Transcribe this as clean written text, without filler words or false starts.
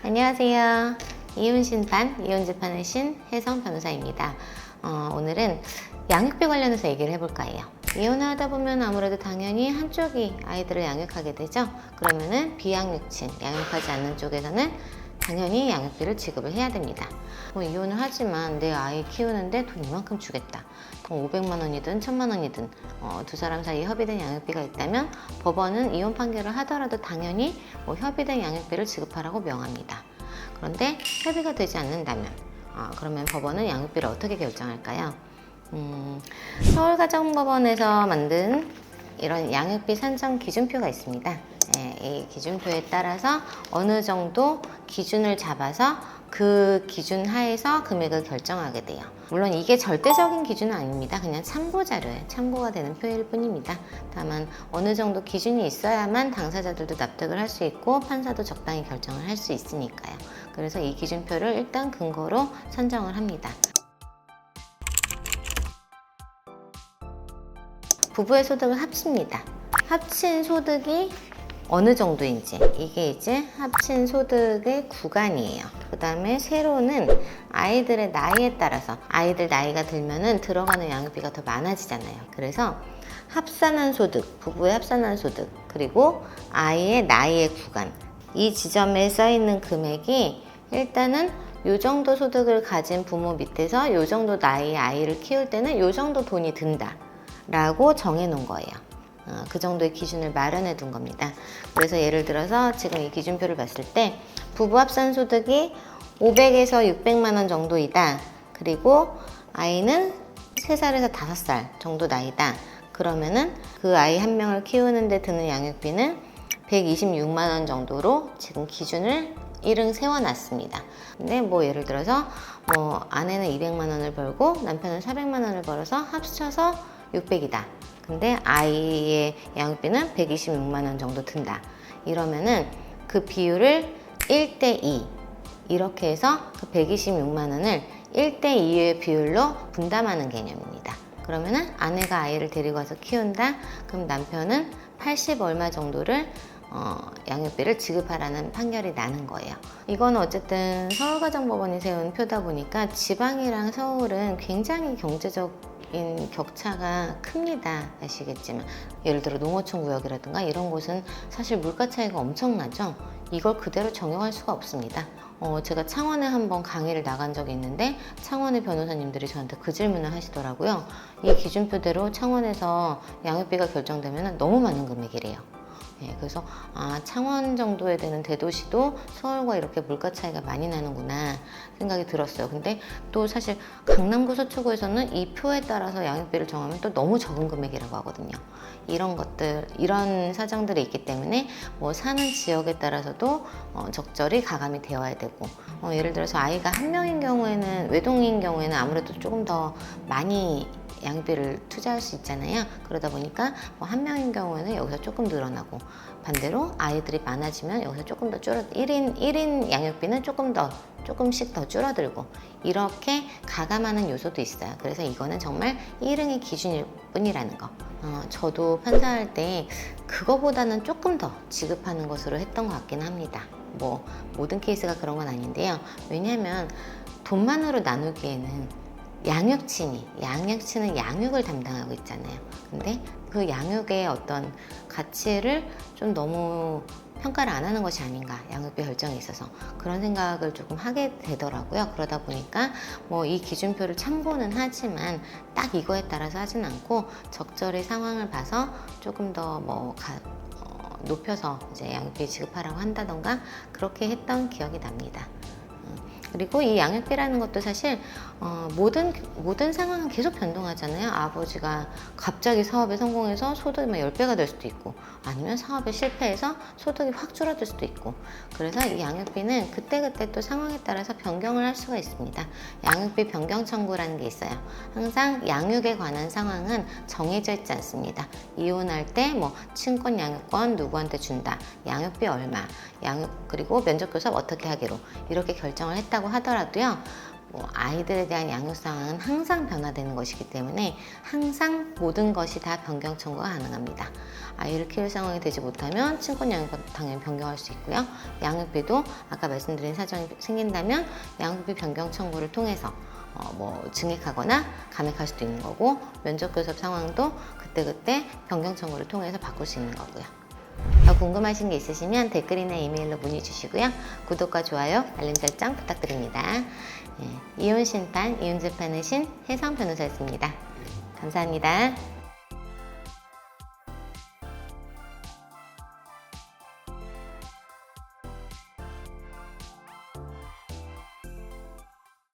안녕하세요. 이혼심판, 이혼재판의 신 혜성 변호사입니다. 오늘은 양육비 관련해서 얘기를 해볼까 해요. 이혼을 하다 보면 아무래도 당연히 한쪽이 아이들을 양육하게 되죠. 그러면은 비양육친, 양육하지 않는 쪽에서는 당연히 양육비를 지급을 해야 됩니다. 이혼을 하지만 내 아이 키우는데 돈 이만큼 주겠다. 500만 원이든 1000만 원이든 두 사람 사이에 협의된 양육비가 있다면 법원은 이혼 판결을 하더라도 당연히 협의된 양육비를 지급하라고 명합니다. 그런데 협의가 되지 않는다면 그러면 법원은 양육비를 어떻게 결정할까요? 서울가정법원에서 만든 이런 양육비 산정 기준표가 있습니다. 이 기준표에 따라서 어느 정도 기준을 잡아서 그 기준 하에서 금액을 결정하게 돼요. 물론 이게 절대적인 기준은 아닙니다. 그냥 참고 자료에 참고가 되는 표일 뿐입니다. 다만 어느 정도 기준이 있어야만 당사자들도 납득을 할 수 있고 판사도 적당히 결정을 할 수 있으니까요. 그래서 이 기준표를 일단 근거로 산정을 합니다. 부부의 소득을 합칩니다. 합친 소득이 어느 정도인지, 이게 이제 합친 소득의 구간이에요. 그 다음에 세로는 아이들의 나이에 따라서, 아이들 나이가 들면은 들어가는 양육비가 더 많아지잖아요. 그래서 합산한 소득, 부부의 합산한 소득, 그리고 아이의 나이의 구간, 이 지점에 써 있는 금액이 일단은 요 정도 소득을 가진 부모 밑에서 요 정도 나이의 아이를 키울 때는 요 정도 돈이 든다 라고 정해 놓은 거예요. 그 정도의 기준을 마련해 둔 겁니다. 그래서 예를 들어서 지금 이 기준표를 봤을 때 부부 합산 소득이 500에서 600만 원 정도이다. 그리고 아이는 3살에서 5살 정도 나이다. 그러면은 그 아이 한 명을 키우는데 드는 양육비는 126만 원 정도로 지금 기준을 일응 세워놨습니다. 근데 예를 들어서 아내는 200만 원을 벌고 남편은 400만 원을 벌어서 합쳐서 600이다. 근데 아이의 양육비는 126만 원 정도 든다. 이러면은 그 비율을 1대2 이렇게 해서 그 126만 원을 1대2의 비율로 분담하는 개념입니다. 그러면은 아내가 아이를 데리고 와서 키운다. 그럼 남편은 80 얼마 정도를 양육비를 지급하라는 판결이 나는 거예요. 이건 어쨌든 서울가정법원이 세운 표다 보니까 지방이랑 서울은 굉장히 경제적 격차가 큽니다. 아시겠지만 예를 들어 농어촌 구역이라든가 이런 곳은 사실 물가 차이가 엄청나죠. 이걸 그대로 적용할 수가 없습니다. 제가 창원에 한번 강의를 나간 적이 있는데 창원의 변호사님들이 저한테 그 질문을 하시더라고요. 이 기준표대로 창원에서 양육비가 결정되면 너무 많은 금액이래요. 그래서 창원 정도에 되는 대도시도 서울과 이렇게 물가 차이가 많이 나는구나 생각이 들었어요. 근데 또 사실 강남구 서초구에서는 이 표에 따라서 양육비를 정하면 또 너무 적은 금액이라고 하거든요. 이런 것들, 이런 사정들이 있기 때문에 사는 지역에 따라서도 적절히 가감이 되어야 되고 예를 들어서 아이가 한 명인 경우에는, 외동인 경우에는 아무래도 조금 더 많이 양육비를 투자할 수 있잖아요. 그러다 보니까 한 명인 경우에는 여기서 조금 늘어나고, 반대로 아이들이 많아지면 여기서 조금 더 1인 양육비는 조금씩 더 줄어들고, 이렇게 가감하는 요소도 있어요. 그래서 이거는 정말 1응의 기준일 뿐이라는 거. 저도 판사할 때 그거보다는 조금 더 지급하는 것으로 했던 것 같긴 합니다. 모든 케이스가 그런 건 아닌데요. 왜냐하면 돈만으로 나누기에는 양육친은 양육을 담당하고 있잖아요. 근데 그 양육의 어떤 가치를 좀 너무 평가를 안 하는 것이 아닌가, 양육비 결정에 있어서 그런 생각을 조금 하게 되더라고요. 그러다 보니까 이 기준표를 참고는 하지만 딱 이거에 따라서 하진 않고 적절히 상황을 봐서 조금 더 높여서 이제 양육비 지급하라고 한다던가 그렇게 했던 기억이 납니다. 그리고 이 양육비라는 것도 사실 모든 상황은 계속 변동하잖아요. 아버지가 갑자기 사업에 성공해서 소득이 10배가 될 수도 있고, 아니면 사업에 실패해서 소득이 확 줄어들 수도 있고, 그래서 이 양육비는 그때그때 또 상황에 따라서 변경을 할 수가 있습니다. 양육비 변경 청구라는 게 있어요. 항상 양육에 관한 상황은 정해져 있지 않습니다. 이혼할 때 친권 양육권 누구한테 준다, 양육비 얼마, 그리고 면접 교섭 어떻게 하기로 이렇게 결정을 했다고 하더라도요, 뭐 아이들에 대한 양육 상황은 항상 변화되는 것이기 때문에 항상 모든 것이 다 변경 청구가 가능합니다. 아이를 키울 상황이 되지 못하면 친권 양육은 당연히 변경할 수 있고요. 양육비도 아까 말씀드린 사정이 생긴다면 양육비 변경 청구를 통해서 뭐 증액하거나 감액할 수도 있는 거고, 면접 교섭 상황도 그때그때 변경 청구를 통해서 바꿀 수 있는 거고요. 더 궁금하신 게 있으시면 댓글이나 이메일로 문의 주시고요. 구독과 좋아요, 알림 설정 부탁드립니다. 이혼 심판, 이혼 재판의 신 혜성 변호사였습니다. 감사합니다.